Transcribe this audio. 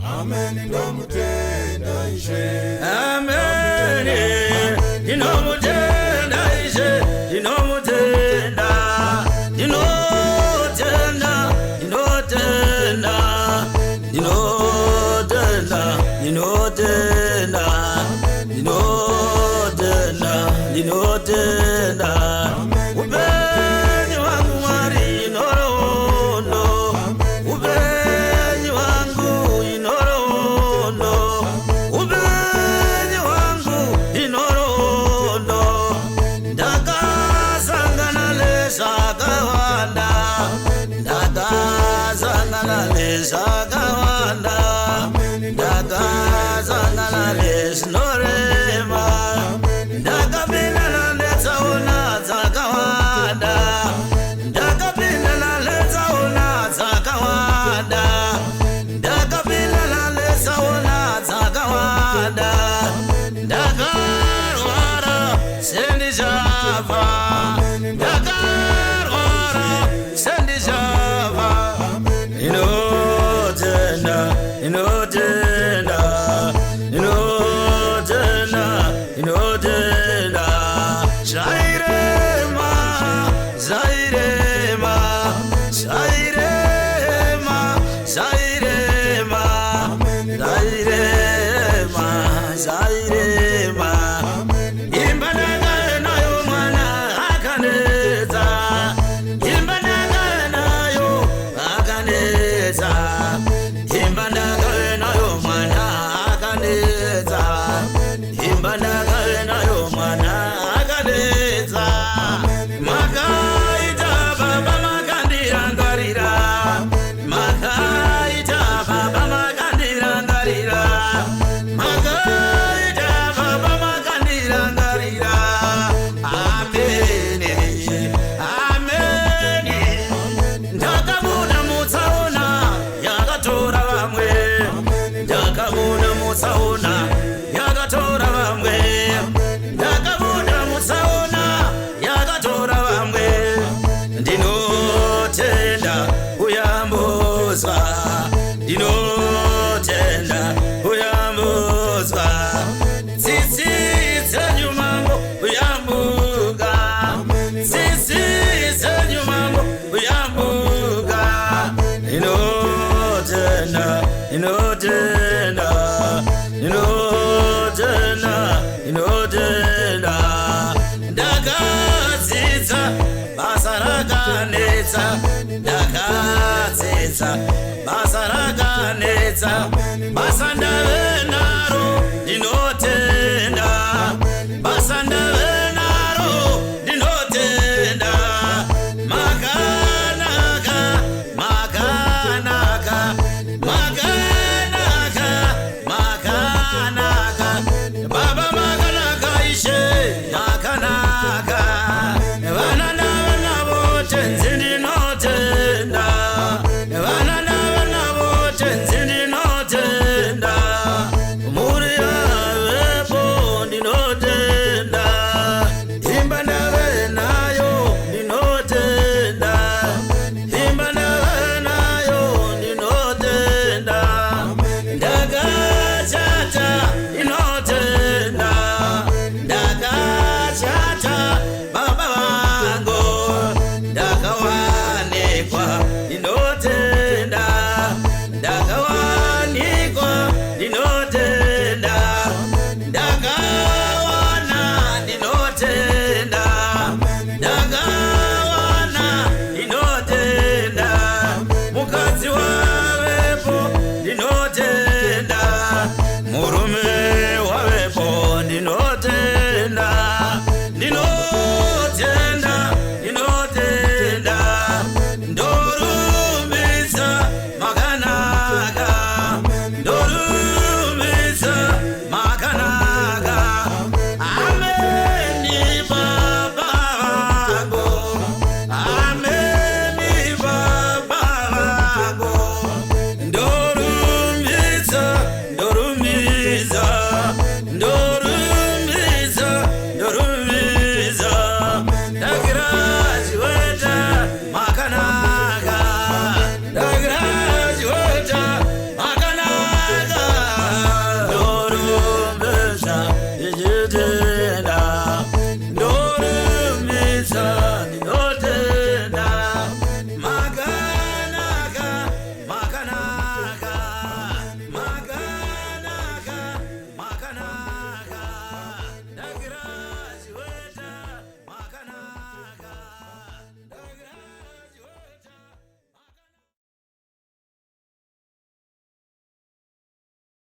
Amen ndomutenda ishe. Amen ndomutenda ishe. Ndomutenda. Ndomutenda. Ndomutenda. Ndomutenda. Ndomutenda. Ndomutenda. Ndomutenda. Upenyu wangu Mwari inorondo. Upenyu wangu inorondo. Upenyu wangu inorondo. Ndakasangana nezvakawanda. Ndakasangana nezvakawanda. Ndakasangana nezvinorema. Ndakapindana netsaona dzakawanda. Ndakapindana netsaona dzakawanda. Ndakapindana netsaona dzakawanda. Ndakarwara sendichafa. Ndakarwara sendichafa. Inotenda, inotenda, inotenda, inotenda. Zvairema, zvairema, zvairema, zvairema, zvairema, zvairema. Imba ndakanayo mwana akanetsa. Imba ndakanayo akanetsa. Imba ndakanayo mwana akanetsa. Imba ndakanayo mwana akanetsa. Makaita baba makandirangarira. Makaita baba makandirangarira. Makaita baba makandirangarira. Amen, amen. Ndakabuda mutsaona yakatora vamwe. Ndakabuda mutsaona yakatora vamwe. Ndakabuda mutsaona yakatora vamwe. Ndinotenda uyambozwa. Ndinotenda uyambozwa. Tsitsi dzenyu mango uyambuka. Tsitsi dzenyu mango uyambuka. Inotenda, inotenda, inotenda, inotenda. Ndakadzidza basa rakanetsa. Ndakadzidza basa rakanetsa. Basa ndave